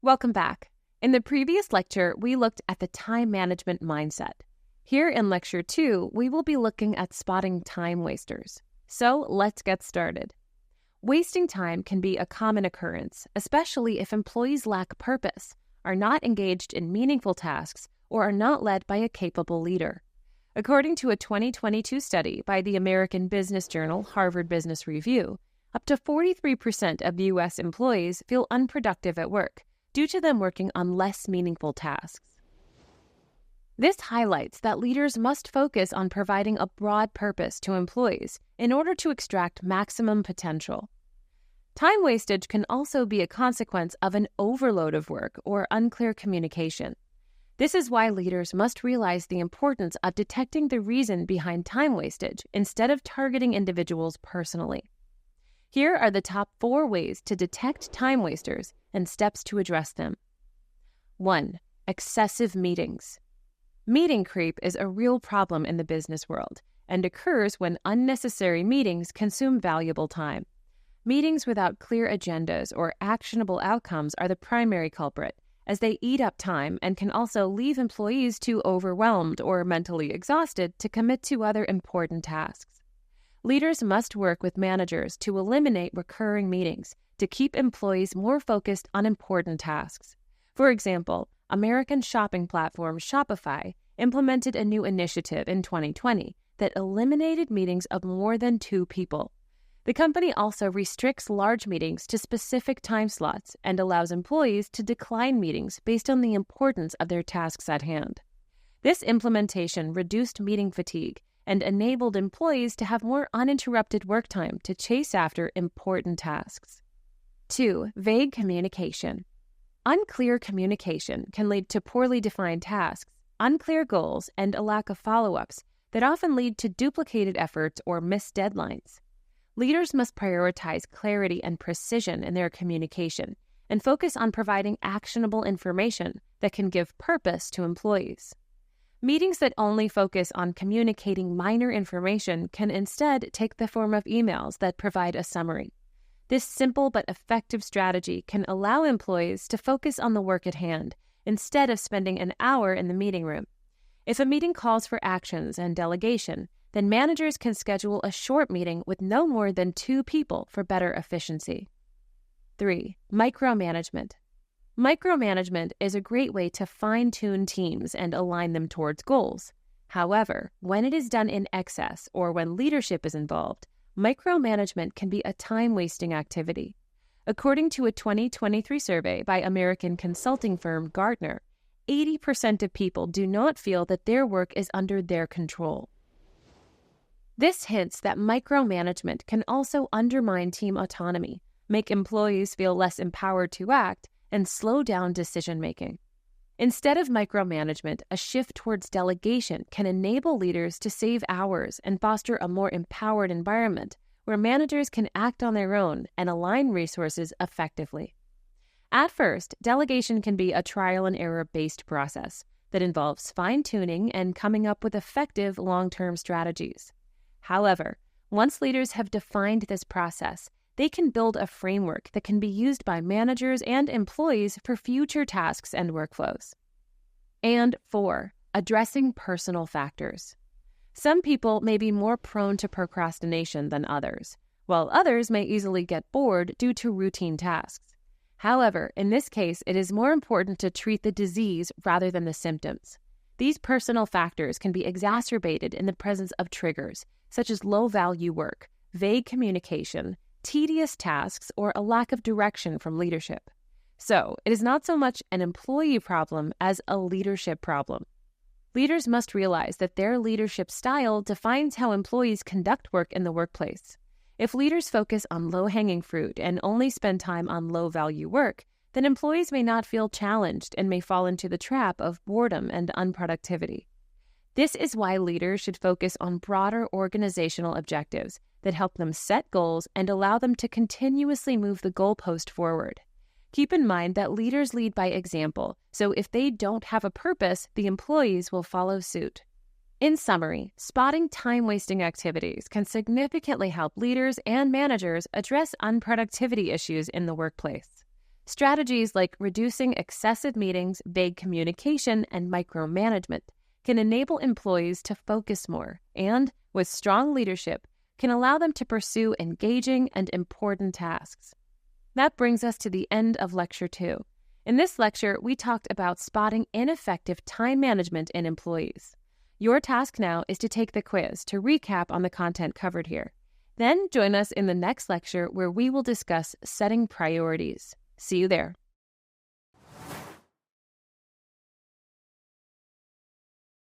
Welcome back. In the previous lecture, we looked at the time management mindset. Here in Lecture 2, we will be looking at spotting time wasters. So let's get started. Wasting time can be a common occurrence, especially if employees lack purpose, are not engaged in meaningful tasks, or are not led by a capable leader. According to a 2022 study by the American Business Journal Harvard Business Review, up to 43% of U.S. employees feel unproductive at work due to them working on less meaningful tasks. This highlights that leaders must focus on providing a broad purpose to employees in order to extract maximum potential. Time wastage can also be a consequence of an overload of work or unclear communication. This is why leaders must realize the importance of detecting the reason behind time wastage instead of targeting individuals personally. Here are the top 4 ways to detect time wasters and steps to address them. 1. Excessive meetings. Meeting creep is a real problem in the business world and occurs when unnecessary meetings consume valuable time. Meetings without clear agendas or actionable outcomes are the primary culprit, as they eat up time and can also leave employees too overwhelmed or mentally exhausted to commit to other important tasks. Leaders must work with managers to eliminate recurring meetings to keep employees more focused on important tasks. For example, American shopping platform Shopify implemented a new initiative in 2020 that eliminated meetings of more than 2 people. The company also restricts large meetings to specific time slots and allows employees to decline meetings based on the importance of their tasks at hand. This implementation reduced meeting fatigue and enabled employees to have more uninterrupted work time to chase after important tasks. 2. Vague communication. Unclear communication can lead to poorly defined tasks, unclear goals, and a lack of follow-ups that often lead to duplicated efforts or missed deadlines. Leaders must prioritize clarity and precision in their communication and focus on providing actionable information that can give purpose to employees. Meetings that only focus on communicating minor information can instead take the form of emails that provide a summary. This simple but effective strategy can allow employees to focus on the work at hand instead of spending an hour in the meeting room. If a meeting calls for actions and delegation, then managers can schedule a short meeting with no more than 2 people for better efficiency. 3. Micromanagement. Micromanagement is a great way to fine-tune teams and align them towards goals. However, when it is done in excess or when leadership is involved, micromanagement can be a time-wasting activity. According to a 2023 survey by American consulting firm Gartner, 80% of people do not feel that their work is under their control. This hints that micromanagement can also undermine team autonomy, make employees feel less empowered to act, and slow down decision-making. Instead of micromanagement, a shift towards delegation can enable leaders to save hours and foster a more empowered environment where managers can act on their own and align resources effectively. At first, delegation can be a trial-and-error-based process that involves fine-tuning and coming up with effective long-term strategies. However, once leaders have defined this process, they can build a framework that can be used by managers and employees for future tasks and workflows. And 4. Addressing personal factors. Some people may be more prone to procrastination than others, while others may easily get bored due to routine tasks. However, in this case, it is more important to treat the disease rather than the symptoms. These personal factors can be exacerbated in the presence of triggers, such as low-value work, vague communication, tedious tasks, or a lack of direction from leadership. So, it is not so much an employee problem as a leadership problem. Leaders must realize that their leadership style defines how employees conduct work in the workplace. If leaders focus on low-hanging fruit and only spend time on low-value work, then employees may not feel challenged and may fall into the trap of boredom and unproductivity. This is why leaders should focus on broader organizational objectives that help them set goals and allow them to continuously move the goalpost forward. Keep in mind that leaders lead by example, so if they don't have a purpose, the employees will follow suit. In summary, spotting time-wasting activities can significantly help leaders and managers address unproductivity issues in the workplace. Strategies like reducing excessive meetings, vague communication, and micromanagement can enable employees to focus more and, with strong leadership, can allow them to pursue engaging and important tasks. That brings us to the end of Lecture 2. In this lecture, we talked about spotting ineffective time management in employees. Your task now is to take the quiz to recap on the content covered here. Then join us in the next lecture where we will discuss setting priorities. See you there.